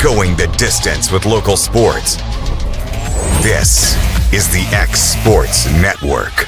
Going the distance with local sports. This is the X Sports Network.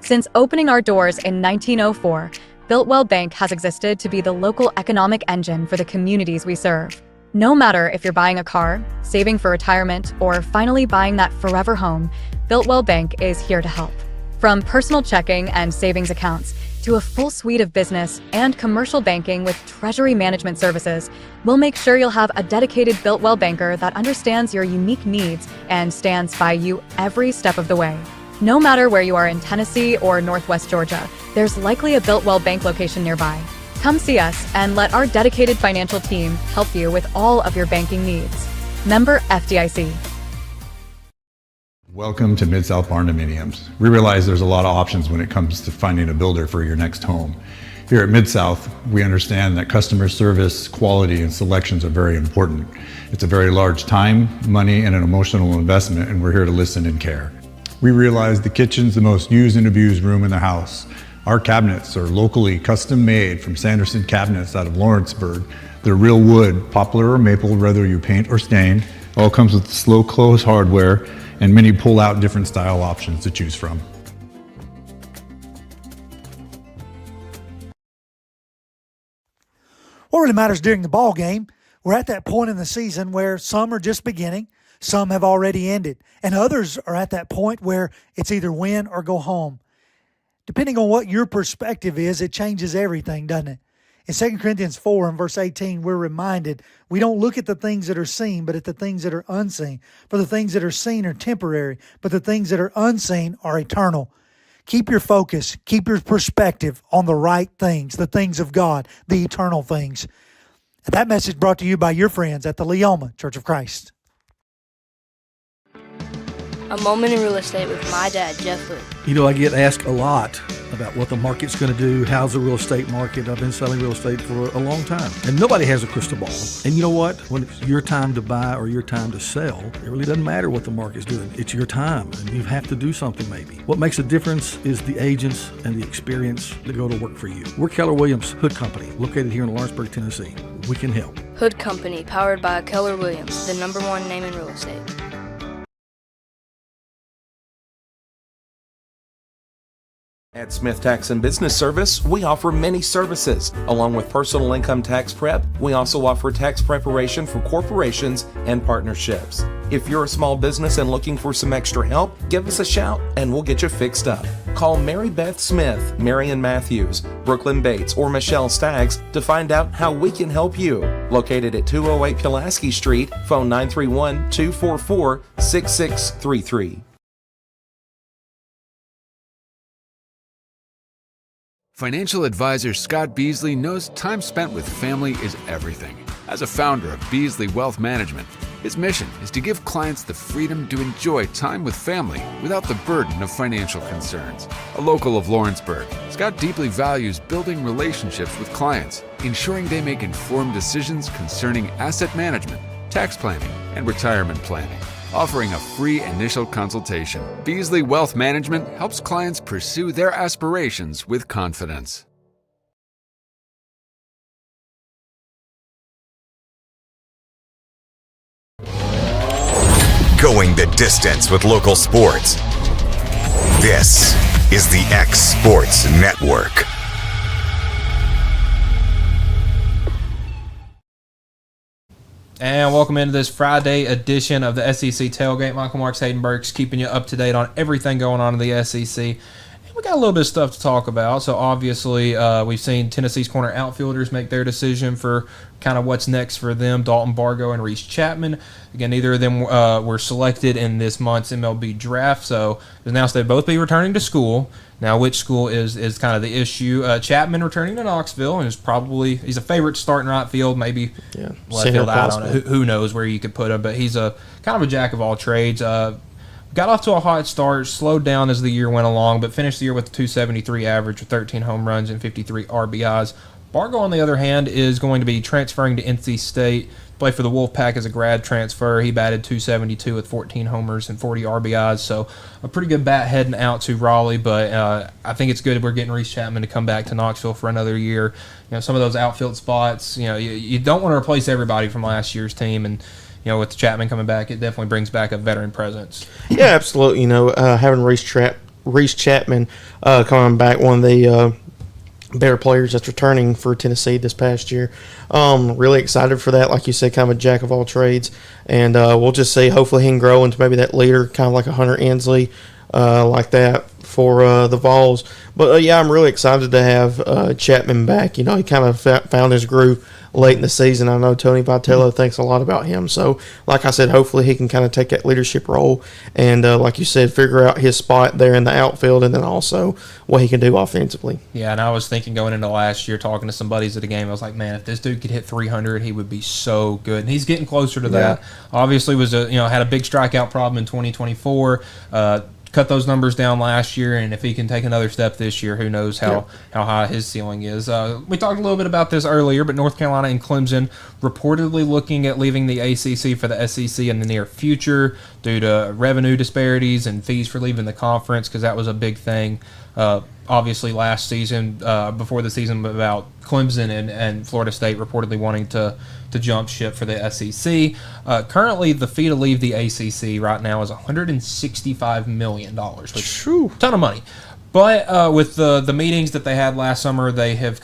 Since opening our doors in 1904, Builtwell Bank has existed to be the local economic engine for the communities we serve. No matter if you're buying a car, saving for retirement, or finally buying that forever home, Builtwell Bank is here to help. From personal checking and savings accounts to a full suite of business and commercial banking with treasury management services, we'll make sure you'll have a dedicated Builtwell banker that understands your unique needs and stands by you every step of the way. No matter where you are in Tennessee or Northwest Georgia, there's likely a Builtwell Bank location nearby. Come see us and let our dedicated financial team help you with all of your banking needs. Member FDIC. Welcome to Mid-South Barn Dominiums. We realize there's a lot of options when it comes to finding a builder for your next home. Here at Mid-South, we understand that customer service, quality, and selections are very important. It's a very large time, money, and an emotional investment, and we're here to listen and care. We realize the kitchen's the most used and abused room in the house. Our cabinets are locally custom made from Sanderson Cabinets out of Lawrenceburg. They're real wood, poplar or maple, whether you paint or stain. All comes with slow close hardware and many pull-out different style options to choose from. What really matters during the ball game, we're at that point in the season where some are just beginning, some have already ended, and others are at that point where it's either win or go home. Depending on what your perspective is, it changes everything, doesn't it? In 2 Corinthians 4 and verse 18, we're reminded we don't look at the things that are seen, but at the things that are unseen. For the things that are seen are temporary, but the things that are unseen are eternal. Keep your focus, keep your perspective on the right things, the things of God, the eternal things. And that message brought to you by your friends at the Leoma Church of Christ. A moment in real estate with my dad, Jeff Hood. You know, I get asked a lot about what the market's going to do. How's the real estate market? I've been selling real estate for a long time. And nobody has a crystal ball. And you know what? When it's your time to buy or your time to sell, it really doesn't matter what the market's doing. It's your time, and you have to do something maybe. What makes a difference is the agents and the experience that go to work for you. We're Keller Williams Hood Company, located here in Lawrenceburg, Tennessee. We can help. Hood Company, powered by Keller Williams, the #1 name in real estate. At Smith Tax and Business Service, we offer many services. Along with personal income tax prep, we also offer tax preparation for corporations and partnerships. If you're a small business and looking for some extra help, give us a shout and we'll get you fixed up. Call Mary Beth Smith, Marion Matthews, Brooklyn Bates, or Michelle Staggs to find out how we can help you. Located at 208 Pulaski Street, phone 931-244-6633. Financial advisor Scott Beasley knows time spent with family is everything. As a founder of Beasley Wealth Management, his mission is to give clients the freedom to enjoy time with family without the burden of financial concerns. A local of Lawrenceburg, Scott deeply values building relationships with clients, ensuring they make informed decisions concerning asset management, tax planning, and retirement planning. Offering a free initial consultation, Beasley Wealth Management helps clients pursue their aspirations with confidence. Going the distance with local sports. This is the X Sports Network. And welcome into this Friday edition of the SEC Tailgate. Michael Marks, Hayden Burks, keeping you up to date on everything going on in the SEC. And we got a little bit of stuff to talk about. So obviously, we've seen Tennessee's corner outfielders make their decision for kind of what's next for them. Dalton Bargo and Reese Chapman. Again, neither of them were selected in this month's MLB draft. So it's announced they'd both be returning to school. Now, which school is kind of the issue? Chapman returning to Knoxville, and he's a favorite to start in right field, maybe left field. I don't know. Who knows where you could put him, but he's a kind of a jack of all trades. Got off to a hot start, slowed down as the year went along, but finished the year with a 273 average with 13 home runs and 53 RBIs. Bargo, on the other hand, is going to be transferring to NC State, play for the Wolfpack as a grad transfer. He batted .272 with 14 homers and 40 RBIs, so a pretty good bat heading out to Raleigh, but I think it's good we're getting Reese Chapman to come back to Knoxville for another year. Some of those outfield spots, you don't want to replace everybody from last year's team, and with Chapman coming back, it definitely brings back a veteran presence. Yeah, absolutely. Having Reese Chapman coming back, one of the better players that's returning for Tennessee this past year. Really excited for that. Like you said, kind of a jack of all trades. And we'll just see. Hopefully he can grow into maybe that leader, kind of like a Hunter Ensley, like that for the Vols. But, yeah, I'm really excited to have Chapman back. He kind of found his groove late in the season. I know Tony Vitello thinks a lot about him. So, like I said, hopefully he can kind of take that leadership role and, like you said, figure out his spot there in the outfield and then also what he can do offensively. Yeah, and I was thinking going into last year, talking to some buddies at the game, I was like, man, if this dude could hit 300, he would be so good. And he's getting closer to that. Obviously had a big strikeout problem in 2024. Cut those numbers down last year, and if he can take another step this year, who knows how high his ceiling is. We talked a little bit about this earlier, but North Carolina and Clemson reportedly looking at leaving the ACC for the SEC in the near future due to revenue disparities and fees for leaving the conference, because that was a big thing. Obviously, last season, before the season, about Clemson and Florida State reportedly wanting to jump ship for the SEC. Currently, the fee to leave the ACC right now is $165 million, which is a ton of money. But with the meetings that they had last summer, they have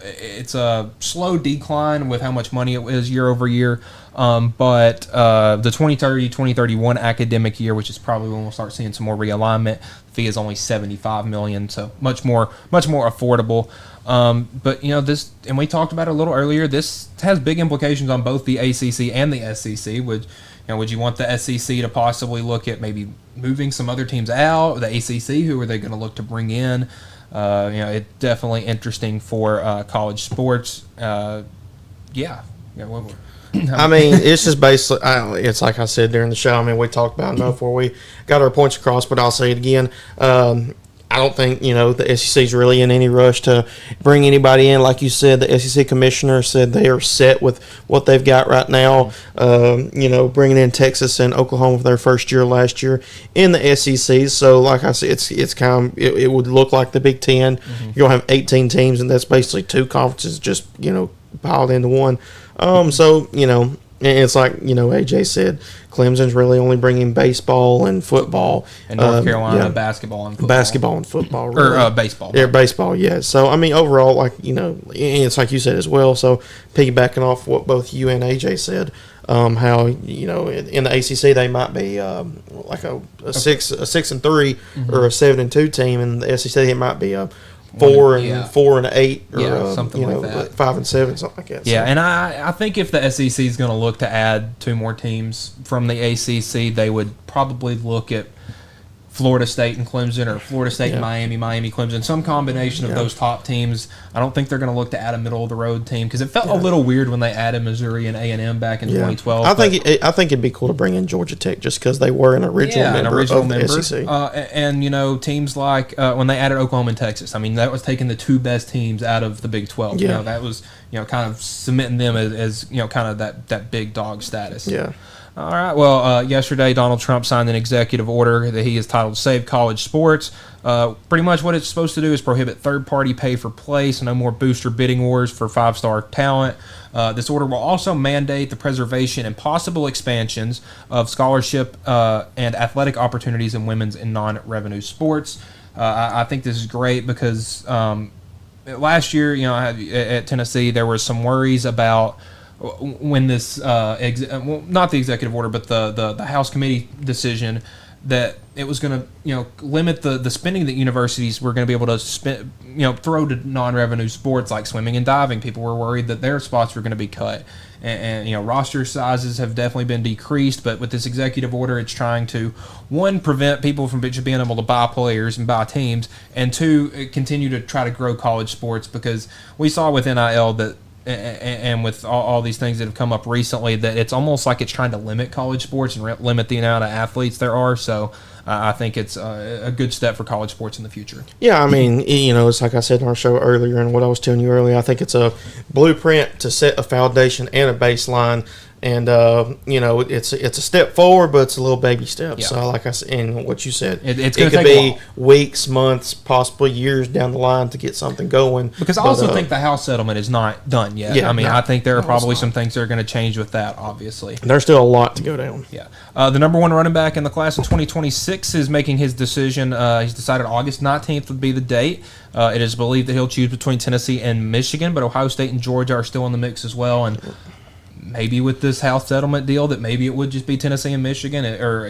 it's a slow decline with how much money it is year over year. But the 2030-2031 academic year, which is probably when we'll start seeing some more realignment, the fee is only $75 million, so much more affordable. But this, and we talked about it a little earlier, this has big implications on both the ACC and the SEC. Would you want the SEC to possibly look at maybe moving some other teams out? The ACC, who are they going to look to bring in? It's definitely interesting for college sports. I mean, it's just basically, it's like I said during the show. I mean, we talked about it before we got our points across, but I'll say it again. I don't think, the SEC is really in any rush to bring anybody in. Like you said, the SEC commissioner said they are set with what they've got right now. Bringing in Texas and Oklahoma for their first year last year in the SEC. So, like I said, it's kind of, it would look like the Big Ten. You're going to have 18 teams, and that's basically two conferences just, piled into one. And it's like, AJ said, Clemson's really only bringing baseball and football. And North Carolina, basketball and football. Basketball and football. Really. Or baseball. Yeah, baseball, yeah. So, I mean, overall, it's like you said as well. So, piggybacking off what both you and AJ said, how, in the ACC they might be like a 6-3 or a 7-2 team. In the SEC it might be a 4 and 8, or something like that. 5 and 7, something like that. Yeah, and I think if the SEC is going to look to add 2 more teams from the ACC, they would probably look at Florida State and Clemson, or Florida State and Miami, Clemson, some combination of those top teams. I don't think they're going to look to add a middle of the road team, because it felt a little weird when they added Missouri and A&M back in 2012. I think it'd be cool to bring in Georgia Tech just because they were an original member of the SEC. And teams like when they added Oklahoma and Texas, I mean, that was taking the 2 best teams out of the Big 12. Yeah. That was kind of cementing them as kind of that big dog status. Yeah. All right. Well, yesterday Donald Trump signed an executive order that he has titled "Save College Sports." Pretty much what it's supposed to do is prohibit third-party pay for play, so no more booster bidding wars for 5-star talent. This order will also mandate the preservation and possible expansions of scholarship and athletic opportunities in women's and non-revenue sports. I think this is great because last year, at Tennessee, there were some worries about when this not the executive order, but the House committee decision that it was going to limit the spending that universities were going to be able to spend throw to non-revenue sports like swimming and diving. People were worried that their spots were going to be cut, and roster sizes have definitely been decreased. But with this executive order, it's trying to, 1, prevent people from just being able to buy players and buy teams, and 2, continue to try to grow college sports, because we saw with NIL that and with all these things that have come up recently, that it's almost like it's trying to limit college sports and limit the amount of athletes there are. So I think it's a good step for college sports in the future. Yeah, I mean, it's like I said in our show earlier and what I was telling you earlier, I think it's a blueprint to set a foundation and a baseline. And, it's a step forward, but it's a little baby step. Yeah. So, like I said, and what you said, it could take be weeks, months, possibly years down the line to get something going. Because I also think the House settlement is not done yet. Yeah, I mean, no, I think there are probably it's some things that are going to change with that, obviously. There's still a lot to go down. Yeah. The number one running back in the class of 2026 is making his decision. He's decided August 19th would be the date. It is believed that he'll choose between Tennessee and Michigan, but Ohio State and Georgia are still in the mix as well. And maybe with this House settlement deal, that maybe it would just be Tennessee and Michigan, or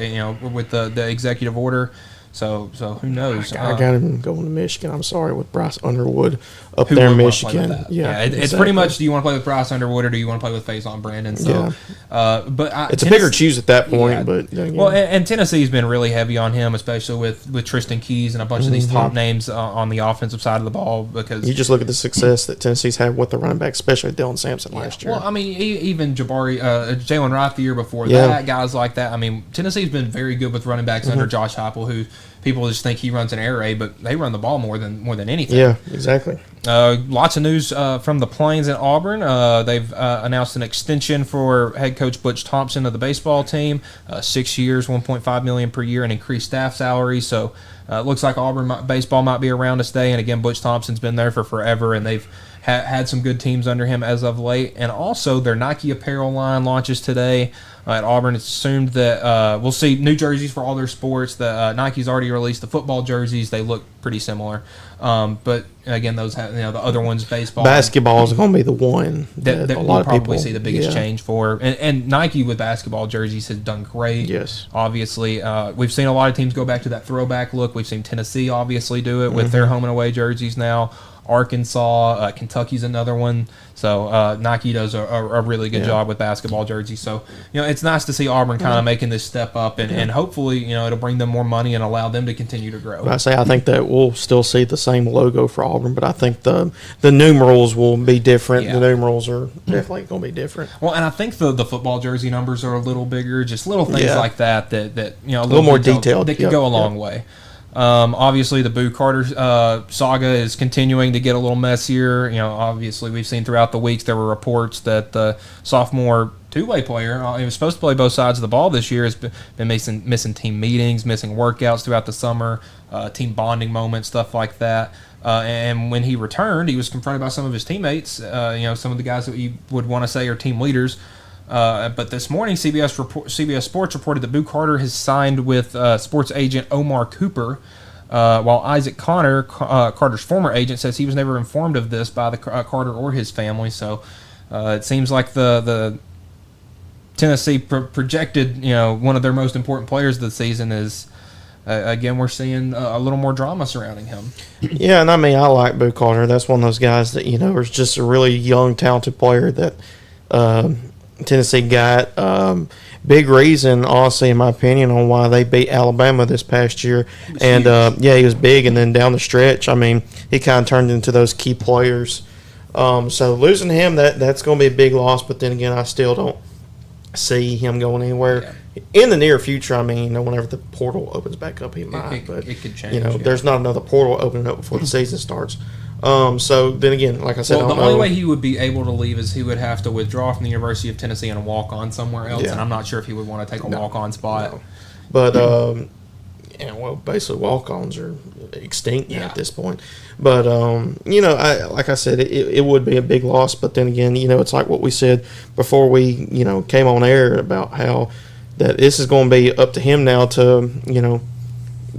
with the executive order. So who knows? I got him going to Michigan. I'm sorry, with Bryce Underwood up Who there in would wanna play with Michigan. that? Yeah, it's exactly. pretty much, do you want to play with Bryce Underwood or do you want to play with Faison Brandon? So, but it's a bigger choose at that point. Yeah. But well, and Tennessee's been really heavy on him, especially with Tristan Keys and a bunch of these top names on the offensive side of the ball. Because you just look at the success that Tennessee's had with the running back, especially Dylan Sampson last year. Well, I mean, even Jalen Wright the year before Yeah. that, guys like that. I mean, Tennessee's been very good with running backs under Josh Heupel, who people just think he runs an air raid, but they run the ball more than anything. Yeah, exactly. Lots of news from the Plains and Auburn. They've announced an extension for head coach Butch Thompson of the baseball team, 6 years, $1.5 million per year, and increased staff salary. So it looks like Auburn baseball might be around to stay. And again, Butch Thompson's been there for forever, and they've had some good teams under him as of late. And also, their Nike apparel line launches today. At Auburn, it's assumed that we'll see new jerseys for all their sports. Nike's already released the football jerseys. They look pretty similar. But again, those have, the other ones, baseball. Basketball is going to be the one that a lot we'll of probably people see the biggest change for. And Nike with basketball jerseys has done great. Yes. Obviously, we've seen a lot of teams go back to that throwback look. We've seen Tennessee obviously do it with their home and away jerseys now. Arkansas, Kentucky's another one. So Nike does a really good job with basketball jerseys. So it's nice to see Auburn kind of making this step up, and hopefully it'll bring them more money and allow them to continue to grow. But I think that we'll still see the same logo for Auburn, but I think the numerals will be different. Yeah. The numerals are definitely going to be different. Well, and I think the football jersey numbers are a little bigger, just little things like that a little more detailed. They could go a long way. Obviously, the Boo Carter saga is continuing to get a little messier. Obviously, we've seen throughout the weeks there were reports that the sophomore two-way player, he was supposed to play both sides of the ball this year, has been missing team meetings, missing workouts throughout the summer, team bonding moments, stuff like that. And when he returned, he was confronted by some of his teammates, some of the guys that you would want to say are team leaders. But this morning, CBS Sports reported that Boo Carter has signed with sports agent Omar Cooper, while Isaac Connor, Carter's former agent, says he was never informed of this by the Carter or his family. So it seems like the Tennessee projected, one of their most important players of the season is. Again, we're seeing a little more drama surrounding him. Yeah, and I mean, I like Boo Carter. That's one of those guys that is just a really young, talented player that. Tennessee got big reason, honestly, in my opinion, on why they beat Alabama this past year. And he was big, and then down the stretch, I mean, he kind of turned into those key players. So losing him, that's going to be a big loss. But then again, I still don't see him going anywhere in the near future. I mean, whenever the portal opens back up, he might. But it could change. There's not another portal opening up before the season starts. So then again, like I said, the only way he would be able to leave is he would have to withdraw from the University of Tennessee and walk on somewhere else, and I'm not sure if he would want to take a walk-on spot. No. But basically walk-ons are extinct now at this point. But like I said, it would be a big loss. But then again, it's like what we said before we came on air about how that this is going to be up to him now to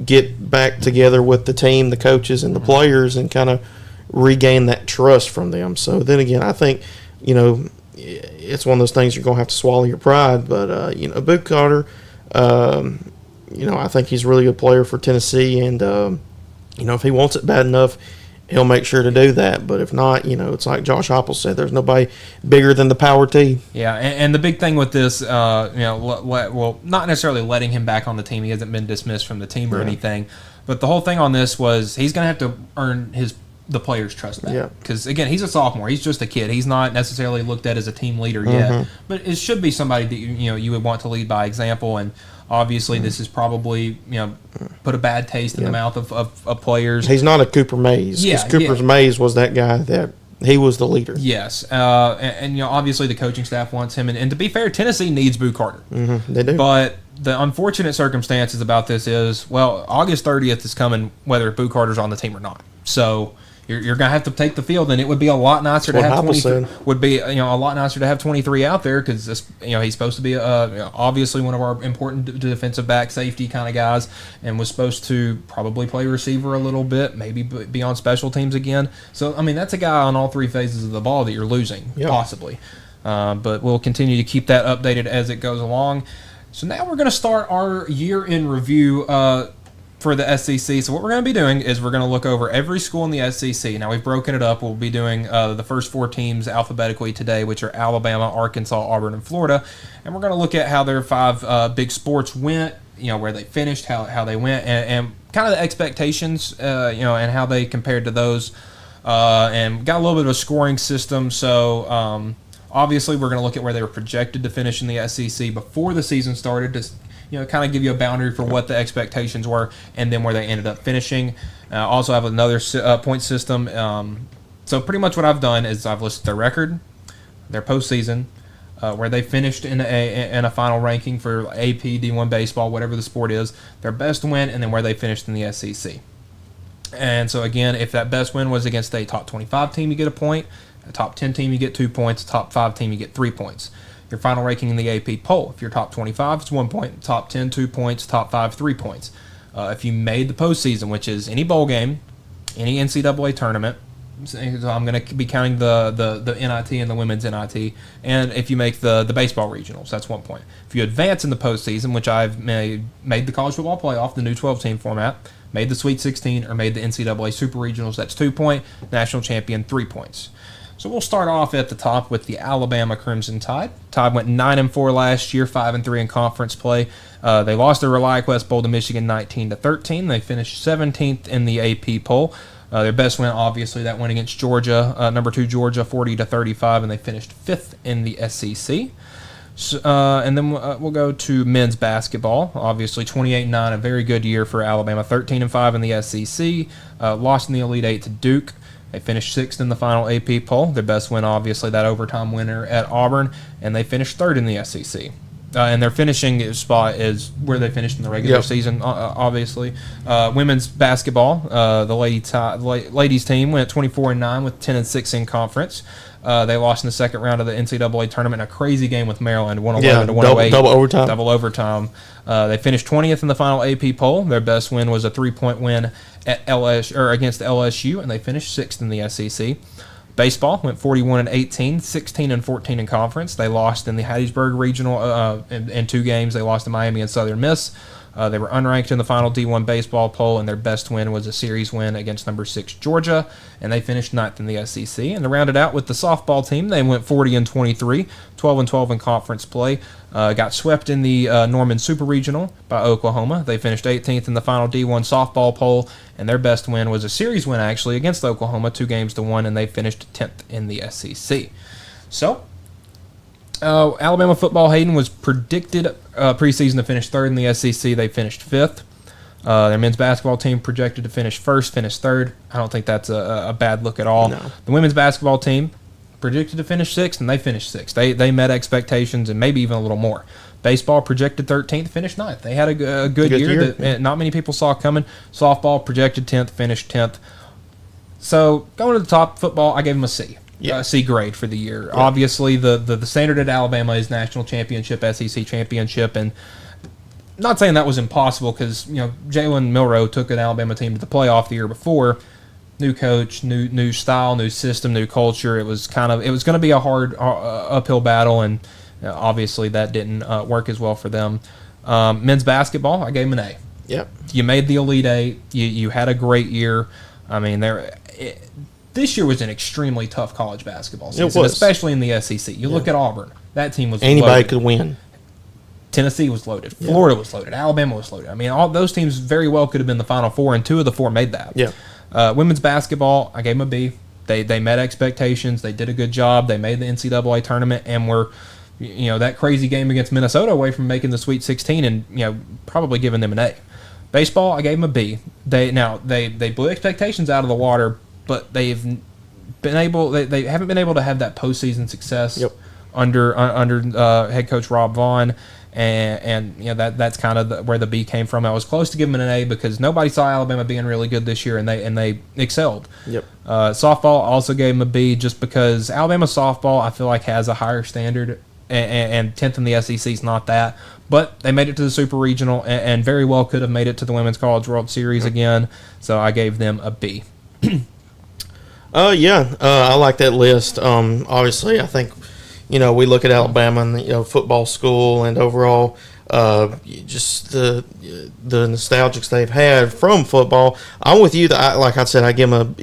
get back together with the team, the coaches, and the players, and kind of regain that trust from them. So then again, I think, it's one of those things you're going to have to swallow your pride. But, Boo Carter, I think he's a really good player for Tennessee. And, if he wants it bad enough, he'll make sure to do that. But if not, it's like Josh Heupel said, there's nobody bigger than the power T. Yeah, and the big thing with this, not necessarily letting him back on the team. He hasn't been dismissed from the team or anything. But the whole thing on this was he's going to have to earn his the players trust that. Yeah. Because, again, he's a sophomore. He's just a kid. He's not necessarily looked at as a team leader yet. But it should be somebody that you would want to lead by example. And obviously this is probably, put a bad taste in the mouth of players. He's not a Cooper Mays. Yeah, Cooper's Mays was that guy that he was the leader. Yes. And obviously the coaching staff wants him. And to be fair, Tennessee needs Boo Carter. They do. But the unfortunate circumstances about this is, well, August 30th is coming whether Boo Carter's on the team or not. So you're going to have to take the field, and it would be a lot nicer to have 23. Would be a lot nicer to have 23 out there because he's supposed to be obviously one of our important defensive back safety kind of guys, and was supposed to probably play receiver a little bit, maybe be on special teams again. So I mean that's a guy on all three phases of the ball that you're losing possibly. But we'll continue to keep that updated as it goes along. So now we're going to start our year in review for the SEC. So what we're going to be doing is we're going to look over every school in the SEC. Now we've broken it up. We'll be doing the first 4 teams alphabetically today, which are Alabama, Arkansas, Auburn, and Florida. And we're going to look at how their 5 big sports went, where they finished, how they went, and kind of the expectations, and how they compared to those. And got a little bit of a scoring system. So obviously we're going to look at where they were projected to finish in the SEC before the season started to kind of give you a boundary for what the expectations were, and then where they ended up finishing. Also have another point system. So pretty much what I've done is I've listed their record, their postseason, where they finished in a final ranking for AP, D1 baseball, whatever the sport is, their best win, and then where they finished in the SEC. And so again, if that best win was against a top 25 team, you get a point. A top 10 team, you get 2 points. A top 5 team, you get 3 points. Your final ranking in the AP poll, if you're top 25, it's 1 point. Top 10, 2 points. Top 5, 3 points. If you made the postseason, which is any bowl game, any NCAA tournament, so I'm going to be counting the NIT and the women's NIT, and if you make the baseball regionals, that's 1 point. If you advance in the postseason, which I've made the college football playoff, the new 12-team format, made the Sweet 16, or made the NCAA Super Regionals, that's 2 point. National champion, 3 points. So we'll start off at the top with the Alabama Crimson Tide. Tide went 9-4 last year, 5-3 in conference play. They lost their ReliaQuest Bowl to Michigan 19-13. They finished 17th in the AP poll. Their best win, obviously, that win against Georgia, number 2 Georgia, 40-35, and they finished 5th in the SEC. So, and then we'll go to men's basketball. Obviously, 28-9, a very good year for Alabama. 13-5 in the SEC. Lost in the Elite Eight to Duke. They finished 6th in the final AP poll. Their best win, obviously, that overtime winner at Auburn, and they finished 3rd in the SEC. And their finishing spot is where they finished in the regular season, obviously. Women's basketball, the ladies team went 24-9 with 10-6 in conference. They lost in the second round of the NCAA tournament in a crazy game with Maryland, 111-108. Double overtime. They finished 20th in the final AP poll. Their best win was a 3-point win at against LSU, and they finished 6th in the SEC. Baseball went 41-18, 16-14 in conference. They lost in the Hattiesburg Regional in 2 games. They lost to Miami and Southern Miss. They were unranked in the final D1 baseball poll, and their best win was a series win against number 6 Georgia, and they finished 9th in the SEC. And to round it out with the softball team, they went 40-23, 12-12 in conference play. Got swept in the Norman Super Regional by Oklahoma. They finished 18th in the final D1 softball poll, and their best win was a series win, actually, against Oklahoma, 2-1, and they finished 10th in the SEC. So, Alabama football, Hayden, was predicted preseason to finish 3rd in the SEC. They finished 5th. Their men's basketball team projected to finish 1st, finished 3rd. I don't think that's a bad look at all. No. The women's basketball team projected to finish 6th, and they finished 6th. They met expectations and maybe even a little more. Baseball projected 13th, finished 9th. They had a good year that not many people saw coming. Softball projected 10th, finished 10th. So going to the top, football, I gave them a C. C grade for the year. Obviously, the standard at Alabama is national championship, SEC championship, and not saying that was impossible because Jalen Milroe took an Alabama team to the playoff the year before. New coach, new style, new system, new culture. It was going to be a hard uphill battle, and obviously that didn't work as well for them. Men's basketball, I gave them an A. Yep. You made the Elite Eight. You had a great year. I mean, this year was an extremely tough college basketball season, especially in the SEC. You look at Auburn. That team was anybody loaded. Could win. Tennessee was loaded. Florida was loaded. Alabama was loaded. I mean, all those teams very well could have been the Final Four, and 2 of the 4 made that. Yeah. Women's basketball, I gave them a B. They met expectations. They did a good job. They made the NCAA tournament and were, that crazy game against Minnesota away from making the Sweet 16 and, probably giving them an A. Baseball, I gave them a B. They blew expectations out of the water, but they haven't been able to have that postseason success under head coach Rob Vaughn. And that's kind of where the B came from. I was close to giving them an A because nobody saw Alabama being really good this year, and they excelled. Softball also gave them a B just because Alabama softball I feel like has a higher standard, and 10th in the SEC is not that. But they made it to the Super Regional and very well could have made it to the Women's College World Series again. So I gave them a B. I like that list. Obviously, I think. We look at Alabama and football school and overall, just the nostalgics they've had from football. I'm with you. Like I said, I give them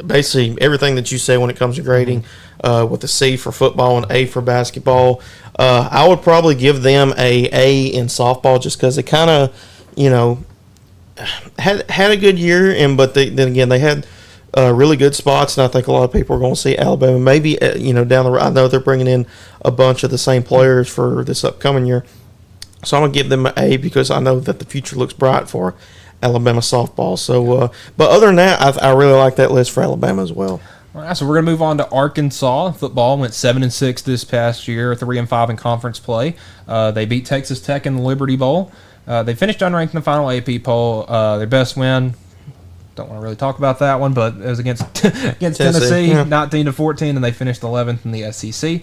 basically everything that you say when it comes to grading, with a C for football and A for basketball. I would probably give them a in softball just because they kind of, had a good year, but then again they had. Really good spots, and I think a lot of people are going to see Alabama maybe down the road. I know they're bringing in a bunch of the same players for this upcoming year, so I'm going to give them an A because I know that the future looks bright for Alabama softball. So, but other than that, I really like that list for Alabama as well. All right, so we're going to move on to Arkansas. Football went 7-6 this past year, 3-5 in conference play. They beat Texas Tech in the Liberty Bowl. They finished unranked in the final AP poll. Their best win. Don't want to really talk about that one, but it was against Tennessee, 19-14, and they finished 11th in the SEC.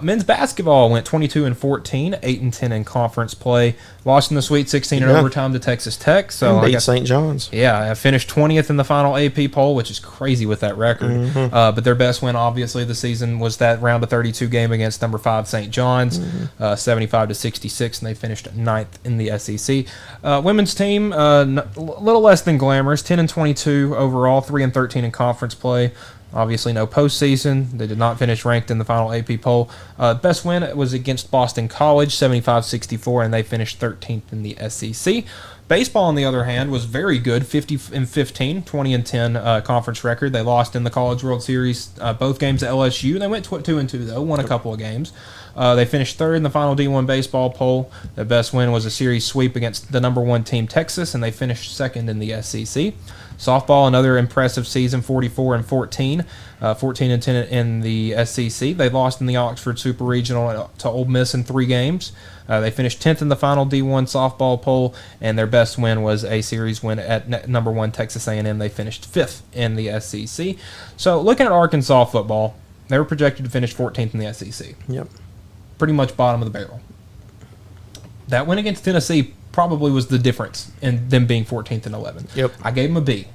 Men's basketball went 22-14, 8-10 in conference play. Lost in the Sweet 16 in overtime to Texas Tech. So beat St. John's. Yeah, I finished 20th in the final AP poll, which is crazy with that record. But their best win, obviously, the season was that round of 32 game against number 5 St. John's, 75-66, and they finished 9th in the SEC. Women's team, a little less than glamorous, 10-22 overall, 3-13 in conference play. Obviously, no postseason. They did not finish ranked in the final AP poll. Best win was against Boston College, 75-64, and they finished 13th in the SEC. Baseball, on the other hand, was very good, 50-15, 20-10 conference record. They lost in the College World Series both games at LSU. They went 2-2, though, won a couple of games. They finished third in the final D1 baseball poll. Their best win was a series sweep against the number 1 team, Texas, and they finished second in the SEC. Softball, another impressive season, 44-14, 14-10 in the SEC. They lost in the Oxford Super Regional to Ole Miss in 3 games. They finished 10th in the final D1 softball poll, and their best win was a series win at number 1 Texas A&M. They finished 5th in the SEC. So looking at Arkansas football, they were projected to finish 14th in the SEC. Yep. Pretty much bottom of the barrel. That win against Tennessee probably was the difference in them being 14th and 11th. Yep. I gave them a B.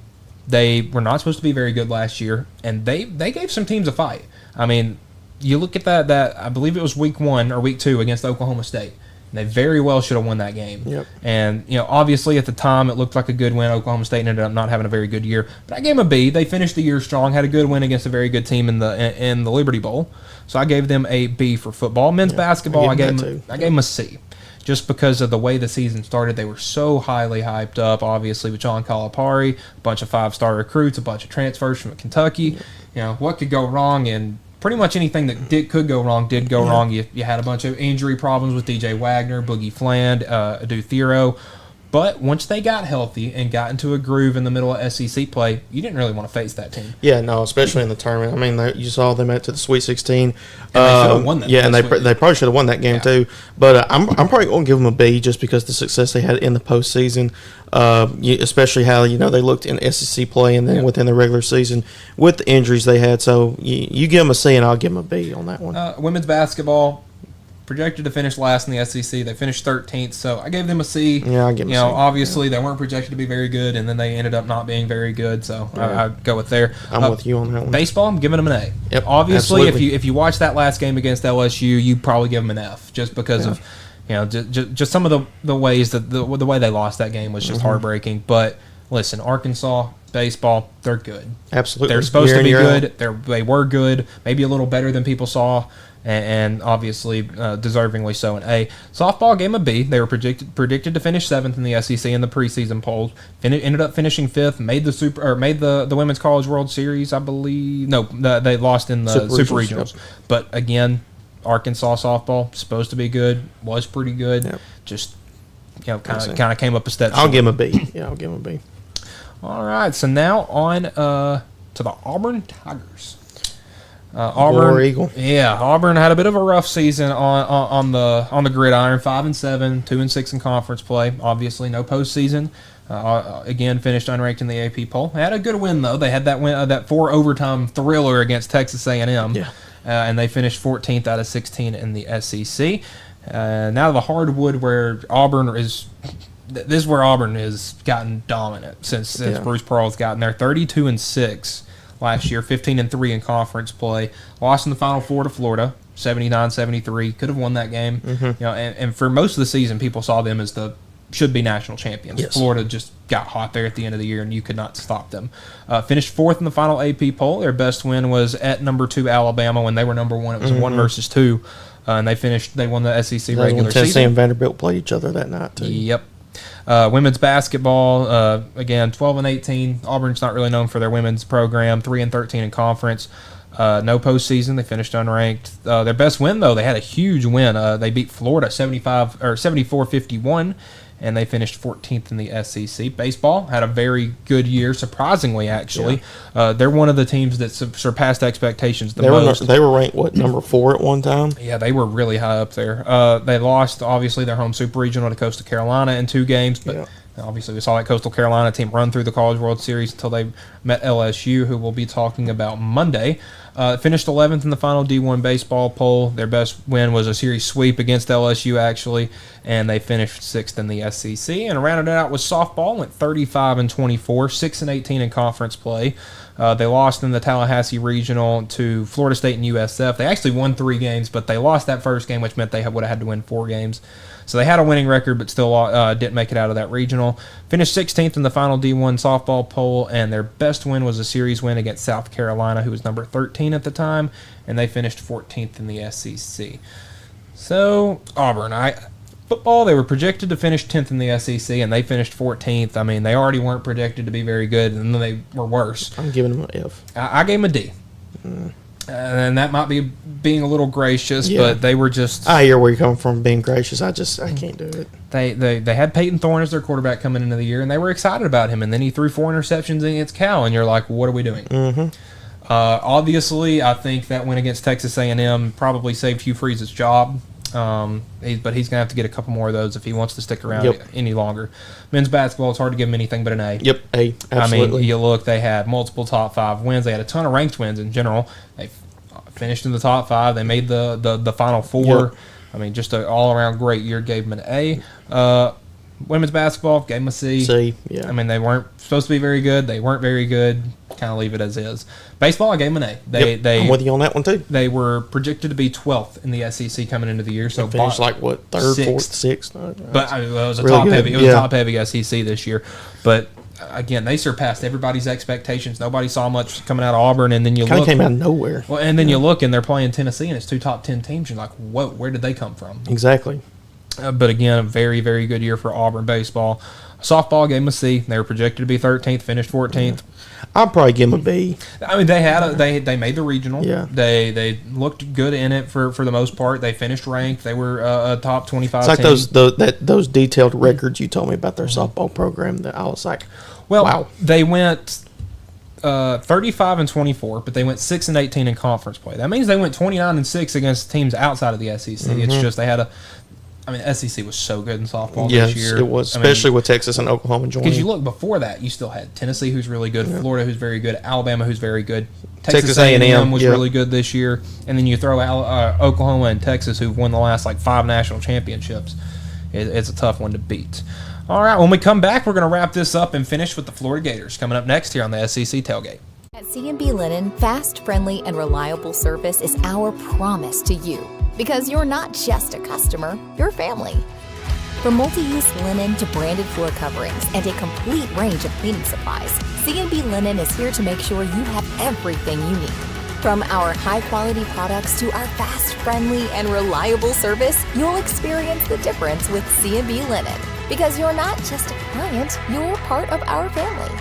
They were not supposed to be very good last year, and they gave some teams a fight. I mean, you look at that I believe it was week 1 or week 2 against Oklahoma State. And they very well should have won that game. Yep. And, obviously at the time it looked like a good win. Oklahoma State ended up not having a very good year. But I gave them a B. They finished the year strong, had a good win against a very good team in the Liberty Bowl. So I gave them a B for football. Men's basketball, I gave them a C. Just because of the way the season started, they were so highly hyped up, obviously, with John Calipari, a bunch of 5-star recruits, a bunch of transfers from Kentucky. What could go wrong? And pretty much anything that could go wrong did go wrong. You had a bunch of injury problems with DJ Wagner, Boogie Fland, Adu Thero. But once they got healthy and got into a groove in the middle of SEC play, you didn't really want to face that team. Yeah, no, especially in the tournament. I mean, you saw them at the Sweet 16. And they should have won that. Yeah, and they probably should have won that game too. But I'm probably going to give them a B just because the success they had in the postseason, especially how they looked in SEC play and then within the regular season with the injuries they had. So you give them a C and I'll give them a B on that one. Women's basketball. Projected to finish last in the SEC. They finished 13th, so I gave them a C. Yeah, I give them a C. Obviously, they weren't projected to be very good, and then they ended up not being very good, so I'd go with there. I'm with you on that one. Baseball, I'm giving them an A. Yep, obviously, absolutely. if you watch that last game against LSU, you probably give them an F, just because of just some of the ways that the way they lost that game was just heartbreaking. But listen, Arkansas baseball, they're good. Absolutely, They're supposed to be good. They were good, maybe a little better than people saw. and obviously deservingly so an A. Softball gave them a B. They were predicted to finish 7th in the SEC in the preseason polls. Ended up finishing 5th. Made the Women's College World Series, I believe. No, they lost in the Super Regionals. Yep. But again, Arkansas softball supposed to be good. Was pretty good. Yep. Just kind of came up a step. I'll give him a B. Yeah, I'll give him a B. All right, so now on to the Auburn Tigers. Auburn, War Eagle. Yeah, Auburn had a bit of a rough season on the gridiron. 5-7, 2-6 in conference play. Obviously, no postseason. Again, finished unranked in the AP poll. They had a good win though. They had that win, that 4 overtime thriller against Texas A&M. Yeah. And they finished 14th out of 16 in the SEC. Now the hardwood where Auburn is. This is where Auburn has gotten dominant since Bruce Pearl's gotten there. 32-6 last year, 15-3 in conference play. Lost in the Final Four to Florida, 79-73. Could have won that game. Mm-hmm. And for most of the season, people saw them as the should-be national champions. Yes. Florida just got hot there at the end of the year, and you could not stop them. Finished 4th in the final AP poll. Their best win was at number 2 Alabama when they were number 1. It was a 1-2. And they won the SEC regular Tennessee season. And Vanderbilt played each other that night too. Yep. Women's basketball, again, 12-18. Auburn's not really known for their women's program. 3-13 in conference. No postseason. They finished unranked. Their best win, though, they had a huge win. They beat Florida 74-51, and they finished 14th in the SEC. Baseball had a very good year, surprisingly, actually. Yeah. They're one of the teams that surpassed expectations the most. They were ranked, number 4 at one time? Yeah, they were really high up there. They lost, obviously, their home super regional to Coastal Carolina in 2 games, but obviously we saw that Coastal Carolina team run through the College World Series until they met LSU, who we'll be talking about Monday. Finished 11th in the final D1 baseball poll. Their best win was a series sweep against LSU, actually, and they finished 6th in the SEC. And rounded it out with softball, went 35-24, 6-18 in conference play. They lost in the Tallahassee Regional to Florida State and USF. They actually won 3 games, but they lost that first game, which meant they would have had to win 4 games. So they had a winning record, but still didn't make it out of that regional. Finished 16th in the final D1 softball poll, and their best win was a series win against South Carolina, who was number 13 at the time, and they finished 14th in the SEC. So Auburn, football, they were projected to finish 10th in the SEC, and they finished 14th. I mean, they already weren't projected to be very good, and then they were worse. I'm giving them an F. I gave them a D. And that might be being a little gracious, but they were just... I hear where you're coming from being gracious. I can't do it. They had Peyton Thorne as their quarterback coming into the year, and they were excited about him, and then he threw 4 interceptions against Cal, and you're like, what are we doing? Mm-hmm. Obviously, I think that win against Texas A&M probably saved Hugh Freeze's job. But he's going to have to get a couple more of those if he wants to stick around any longer. Men's basketball, it's hard to give him anything but an A. Yep, A, absolutely. I mean, you look, they had multiple top 5 wins. They had a ton of ranked wins in general. They finished in the top 5. They made the Final Four. Yep. I mean, just an all-around great year. Gave them an A. Women's basketball, gave them a C. C, yeah. I mean, they weren't supposed to be very good. They weren't very good. Kind of leave it as is. Baseball, I gave them an A. I'm with you on that one, too. They were projected to be 12th in the SEC coming into the year. So they finished like, what, 3rd, 4th, 6th? But it was a really top-heavy. It was a top-heavy SEC this year. But again, they surpassed everybody's expectations. Nobody saw much coming out of Auburn, and then you kind look. Kind of came out of nowhere. Well, and then you look, and they're playing Tennessee, and it's 2 top 10 teams. You're like, whoa, where did they come from? Exactly. But again, a very, very good year for Auburn baseball. Softball gave them a C. They were projected to be 13th, finished 14th. I'll probably give them a B. I mean, they made the regional. Yeah. They looked good in it for the most part. They finished ranked. They were a top 25 It's like team. those detailed records you told me about their softball program that I was like, wow. They went 35-24, but they went 6-18 in conference play. That means they went 29-6 against teams outside of the SEC. Mm-hmm. It's just they had SEC was so good in softball this year. Yes, it was, especially with Texas and Oklahoma joining. Because you look before that, you still had Tennessee, who's really good, Florida, who's very good, Alabama, who's very good. Texas A&M was really good this year, and then you throw out Oklahoma and Texas, who've won the last 5 national championships. It's a tough one to beat. All right, when we come back, we're going to wrap this up and finish with the Florida Gators coming up next here on the SEC Tailgate. At C&B Linen, fast, friendly, and reliable service is our promise to you. Because you're not just a customer, you're family. From multi-use linen to branded floor coverings and a complete range of cleaning supplies, C&B Linen is here to make sure you have everything you need. From our high-quality products to our fast, friendly, and reliable service, you'll experience the difference with C&B Linen. Because you're not just a client, you're part of our family.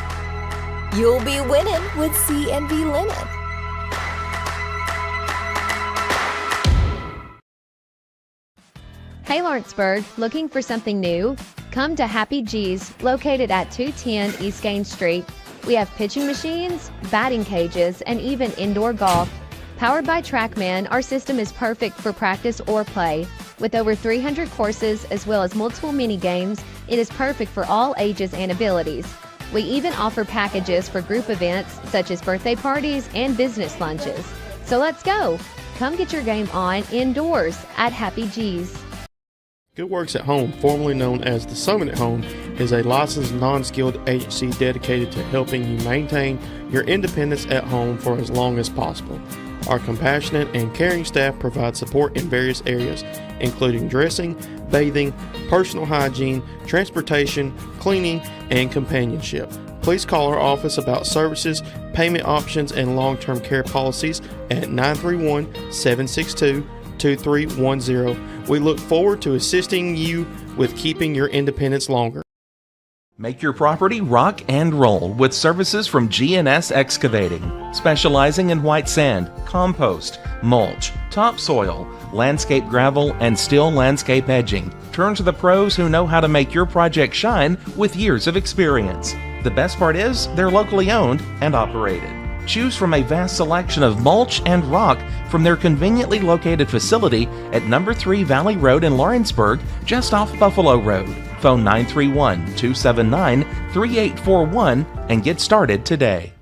You'll be winning with C&B Linen. Hey Lawrenceburg, looking for something new? Come to Happy G's, located at 210 East Gaines Street. We have pitching machines, batting cages, and even indoor golf. Powered by TrackMan, our system is perfect for practice or play. With over 300 courses as well as multiple mini games, it is perfect for all ages and abilities. We even offer packages for group events such as birthday parties and business lunches. So let's go! Come get your game on indoors at Happy G's. Good Works at Home, formerly known as The Summit at Home, is a licensed non-skilled agency dedicated to helping you maintain your independence at home for as long as possible. Our compassionate and caring staff provide support in various areas, including dressing, bathing, personal hygiene, transportation, cleaning, and companionship. Please call our office about services, payment options, and long-term care policies at 931-762-2310. We look forward to assisting you with keeping your independence longer. Make your property rock and roll with services from G&S Excavating, specializing in white sand, compost, mulch, topsoil, landscape gravel, and steel landscape edging. Turn to the pros who know how to make your project shine with years of experience. The best part is they're locally owned and operated. Choose from a vast selection of mulch and rock from their conveniently located facility at number 3 Valley Road in Lawrenceburg, just off Buffalo Road. Phone 931-279-3841 and get started today.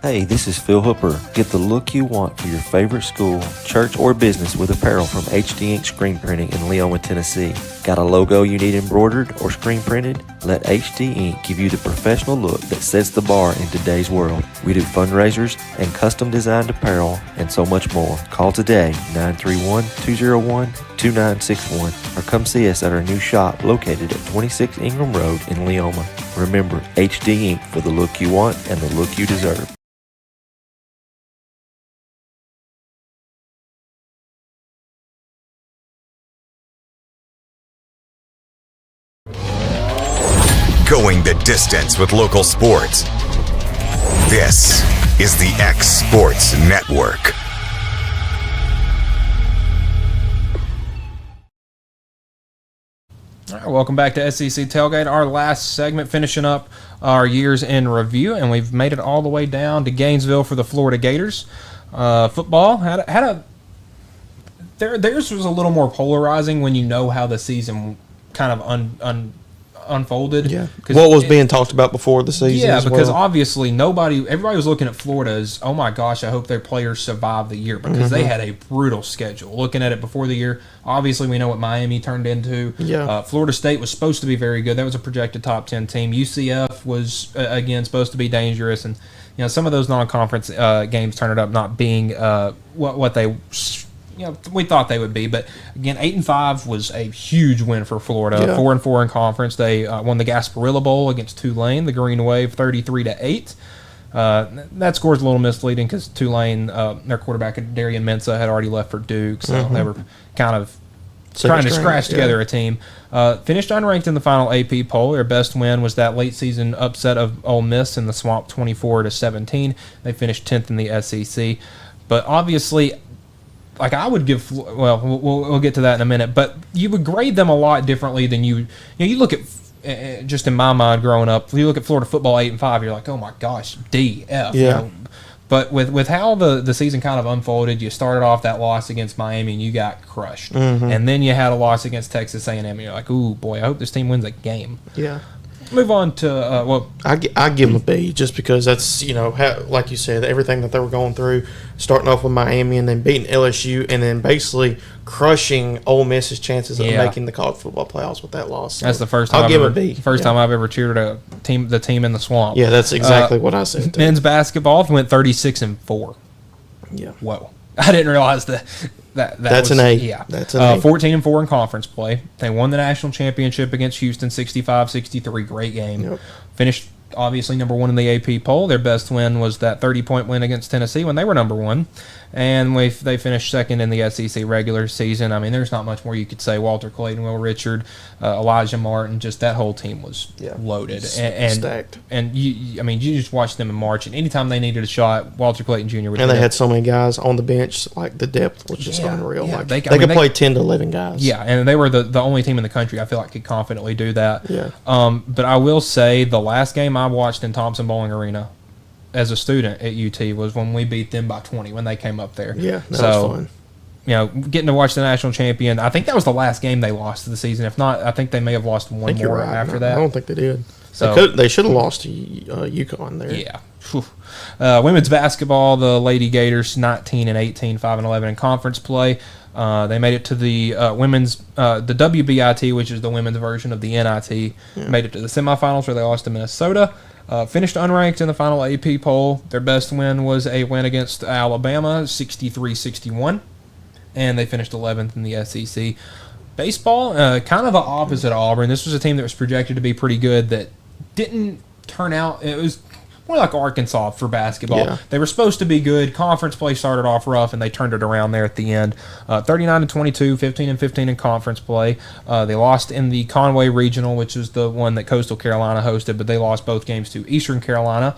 Hey, this is Phil Hooper. Get the look you want for your favorite school, church, or business with apparel from HD Ink Screen Printing in Leoma, Tennessee. Got a logo you need embroidered or screen printed? Let HD Ink give you the professional look that sets the bar in today's world. We do fundraisers and custom designed apparel and so much more. Call today, 931-201-2961, or come see us at our new shop located at 26 Ingram Road in Leoma. Remember, HD Ink for the look you want and the look you deserve. Going the distance with local sports. This is the X Sports Network. All right, welcome back to SEC Tailgate. Our last segment, finishing up our years in review, and we've made it all the way down to Gainesville for the Florida Gators. Football theirs was a little more polarizing when you know how the season kind of unfolded. Yeah. What was being talked about before the season? Yeah, because obviously everybody was looking at Florida as, oh my gosh, I hope their players survive the year, because they had a brutal schedule. Looking at it before the year, obviously we know what Miami turned into. Yeah. Florida State was supposed to be very good. That was a projected top 10 team. UCF was again supposed to be dangerous, and some of those non-conference games turned up not being what they we thought they would be. But again, 8-5 was a huge win for Florida. Yeah. 4-4 in conference. They won the Gasparilla Bowl against Tulane, the Green Wave, 33-8. That score is a little misleading because Tulane, their quarterback Darian Mensah had already left for Duke, so they were kind of trying to scratch together a team. Finished unranked in the final AP poll. Their best win was that late season upset of Ole Miss in the Swamp, 24-17. They finished 10th in the SEC. But obviously, like I would give, we'll get to that in a minute, but you would grade them a lot differently than you look at, just in my mind growing up, you look at Florida football 8-5, you're like, oh my gosh, D, F. Yeah. But with how the season kind of unfolded, you started off that loss against Miami and you got crushed. And then you had a loss against Texas A&M and you're like, ooh, boy, I hope this team wins a game. Yeah. Move on to I give them a B just because that's like you said, everything that they were going through, starting off with Miami and then beating LSU and then basically crushing Ole Miss's chances of making the college football playoffs with that loss. So that's the first time I'll give a B. First time I've ever cheered the team in the Swamp. Yeah, that's exactly what I said. Too. Men's basketball went 36-4. Yeah. Whoa. I didn't realize that's was, an A. Yeah. That's an A. 14-4 in conference play. They won the national championship against Houston, 65-63. Great game. Yep. Finished obviously number one in the AP poll. Their best win was that 30-point win against Tennessee when they were number one. And they finished second in the SEC regular season. I mean, there's not much more you could say. Walter Clayton, Will Richard, Elijah Martin, just that whole team was loaded and stacked. And you just watched them in March, and anytime they needed a shot, Walter Clayton Jr. would. And they had so many guys on the bench, like the depth was just unreal. Yeah, like they could play 10 to 11 guys. Yeah, and they were the only team in the country I feel like could confidently do that. Yeah. But I will say the last game I watched in Thompson Bowling Arena as a student at UT was when we beat them by 20 when they came up there. Yeah, that was fun. You know, getting to watch the national champion. I think that was the last game they lost of the season. If not, I think they may have lost one more after that. I don't think they did. So they should have lost to UConn there. Yeah. Women's basketball, the Lady Gators 19-18, 5-11 in conference play. They made it to the women's, the WBIT, which is the women's version of the NIT. Made it to the semifinals where they lost to Minnesota. Finished unranked in the final AP poll. Their best win was a win against Alabama, 63-61. And they finished 11th in the SEC. Baseball, kind of the opposite of Auburn. This was a team that was projected to be pretty good that didn't turn out. It was more like Arkansas for basketball. Yeah. They were supposed to be good. Conference play started off rough, and they turned it around there at the end. 39-22, 15-15 in conference play. They lost in the Conway Regional, which is the one that Coastal Carolina hosted, but they lost both games to Eastern Carolina.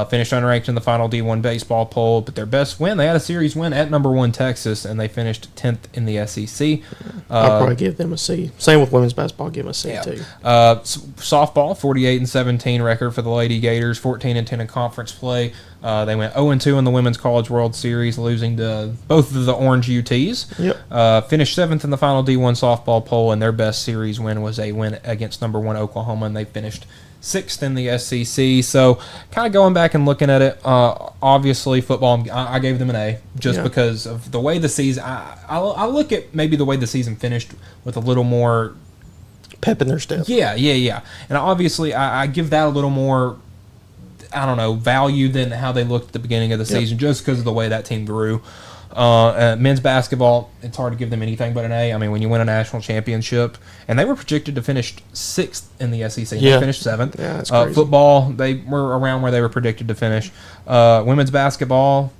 Finished unranked in the final D1 baseball poll, but their best win, they had a series win at number 1 Texas, and they finished 10th in the SEC. I'll probably give them a C. Same with women's basketball, give them a C too. Softball, 48-17 record for the Lady Gators, 14-10 in conference play. They went 0-2 in the Women's College World Series, losing to both of the Orange UTs. Yep. Finished 7th in the final D1 softball poll, and their best series win was a win against number 1 Oklahoma, and they finished 6th in the SEC. So kind of going back and looking at it, obviously football, I gave them an A just because of the way the season. I look at maybe the way the season finished with a little more pep in their step. Yeah. And obviously I give that a little more, I don't know, value than how they looked at the beginning of the season just because of the way that team grew. Men's basketball, it's hard to give them anything but an A. I mean, when you win a national championship, and they were projected to finish 6th in the SEC. They finished 7th. Yeah, that's crazy. Football, they were around where they were predicted to finish. Women's basketball,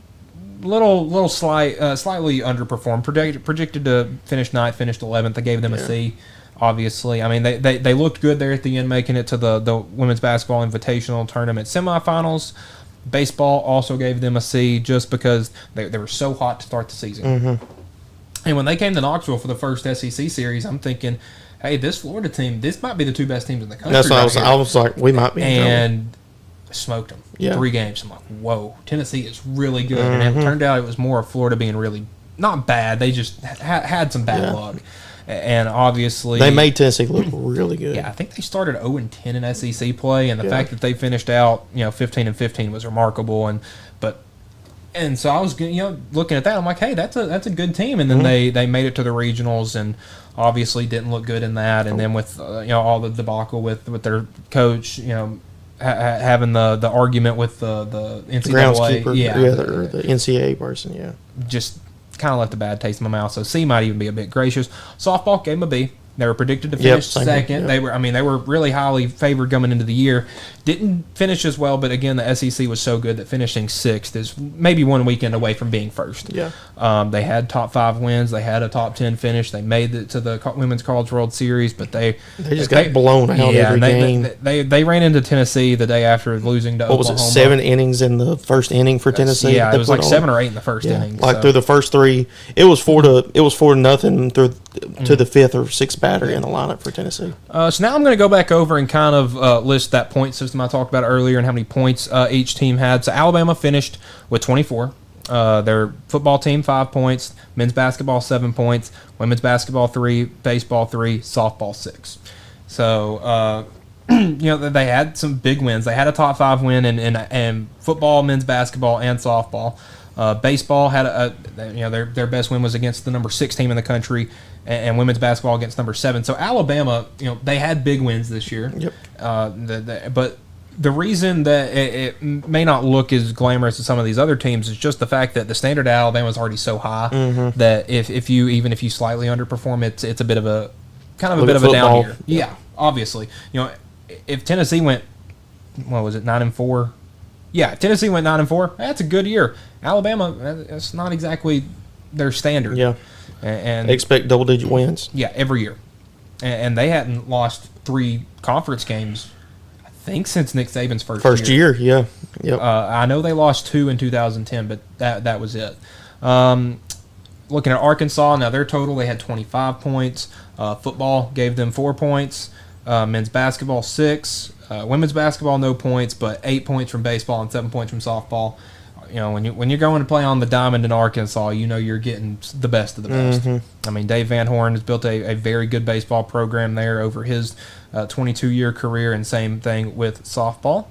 slightly underperformed. Projected to finish 9th, finished 11th. They gave them a C. Obviously, I mean they looked good there at the end, making it to the women's basketball invitational tournament semifinals. Baseball also gave them a C just because they were so hot to start the season. Mm-hmm. And when they came to Knoxville for the first SEC series, I'm thinking, hey, this Florida team, this might be the 2 best teams in the country. That's what I was like, we might be in trouble. And smoked them. Yeah. 3 games. I'm like, whoa, Tennessee is really good. And it turned out it was more of Florida being really not bad. They just had some bad luck. And obviously they made Tennessee look really good. Yeah, I think they started 0-10 in SEC play, and the fact that they finished out 15-15 was remarkable. And so I was looking at that, I'm like, hey, that's a good team. And then they made it to the regionals, and obviously didn't look good in that. And then with all the debacle with their coach, having the argument with the NCAA, the NCAA person, just kind of left a bad taste in my mouth. So C might even be a bit gracious. Softball gave them a B. They were predicted to finish second. They were really highly favored coming into the year. Didn't finish as well, but again, the SEC was so good that finishing 6th is maybe one weekend away from being first. Yeah. They had top 5 wins. They had a top 10 finish. They made it to the Women's College World Series, but they just got blown out every game. They ran into Tennessee the day after losing to Oklahoma. What was it, 7 innings in the first inning for Tennessee? Yeah, it was like 7 or 8 in the first inning. Like through the first 3, it was 4-0 through to the 5th or 6th batter in the lineup for Tennessee. So now I'm going to go back over and kind of list that point system I talked about earlier and how many points each team had. So Alabama finished with 24. Their football team 5 points, men's basketball 7 points, women's basketball 3, baseball 3, softball 6. So they had some big wins. They had a top 5 win in football, men's basketball, and softball. Baseball had their best win was against the number 6 team in the country, and women's basketball against number 7. So Alabama, they had big wins this year. Yep. But the reason that it may not look as glamorous as some of these other teams is just the fact that the standard at Alabama is already so high that if you slightly underperform, it's a bit of a kind of a bit of a down year. Yeah, obviously. If Tennessee went what was it, 9-4? Yeah, Tennessee went 9-4. That's a good year. Alabama, that's not exactly their standard. Yeah. And they expect double-digit wins. Yeah, every year. And they hadn't lost 3 conference games, I think, since Nick Saban's first year. Yeah. Yep. I know they lost 2 in 2010, but that was it. Looking at Arkansas, now their total, they had 25 points. Football gave them 4 points. Men's basketball, 6. Women's basketball, no points, but 8 points from baseball and 7 points from softball. You know, when you're going to play on the diamond in Arkansas, you know you're getting the best of the best. Mm-hmm. I mean, Dave Van Horn has built a very good baseball program there over his 22-year career, and same thing with softball.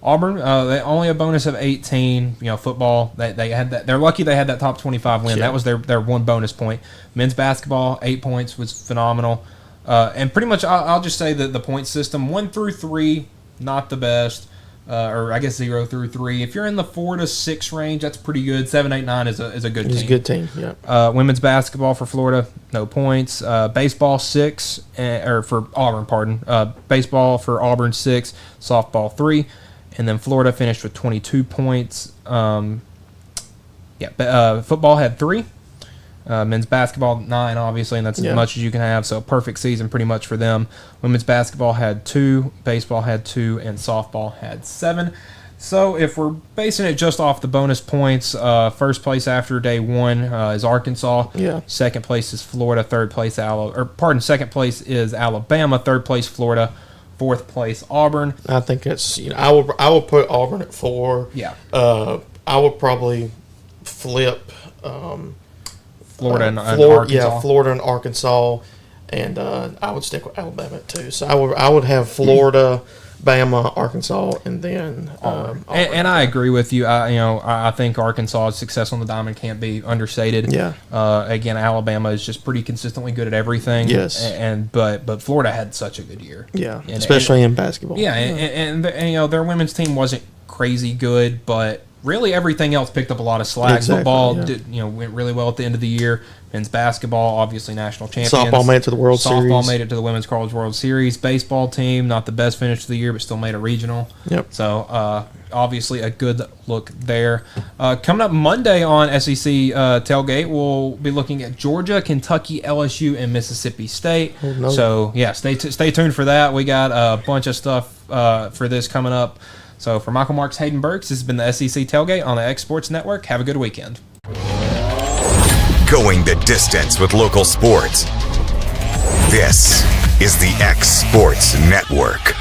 Auburn, they only a bonus of 18. You know, football, they had that. They're lucky they had that top 25 win. Yeah. That was their one bonus point. Men's basketball, 8 points was phenomenal. And pretty much, I'll just say that the point system, 1 through 3, not the best. Or I guess 0 through 3. If you're in the 4 to 6 range, that's pretty good. 7, 8, 9 is a good team. It's a good team. Yeah. Women's basketball for Florida, no points. Baseball 6, or for Auburn, pardon. Baseball for Auburn 6, softball 3, and then Florida finished with 22 points. Football had 3. Men's basketball 9, obviously, and that's as much as you can have. So perfect season pretty much for them. Women's basketball had 2, baseball had 2, and softball had 7. So if we're basing it just off the bonus points, first place after day 1 is Arkansas. Yeah. Second place is Florida. Second place is Alabama. Third place Florida. Fourth place Auburn. I think that's, I will put Auburn at 4. Yeah. I would probably flip. Florida and Arkansas. Yeah, Florida and Arkansas, and I would stick with Alabama too. So I would have Florida, Bama, Arkansas, and then Auburn. And I agree with you. I think Arkansas's success on the diamond can't be understated. Yeah. Again, Alabama is just pretty consistently good at everything. Yes. But Florida had such a good year. Yeah. Especially in basketball. Yeah, and their women's team wasn't crazy good, but really everything else picked up a lot of slack. Exactly, Football yeah. went really well at the end of the year. Men's basketball, obviously national champions. Softball made it to the World Series. Softball made it to the Women's College World Series. Baseball team, not the best finish of the year, but still made a regional. Yep. So obviously a good look there. Coming up Monday on SEC Tailgate, we'll be looking at Georgia, Kentucky, LSU, and Mississippi State. Oh, no. So yeah, stay tuned for that. We got a bunch of stuff for this coming up. So for Michael Marks, Hayden Burks, this has been the SEC Tailgate on the X Sports Network. Have a good weekend. Going the distance with local sports. This is the X Sports Network.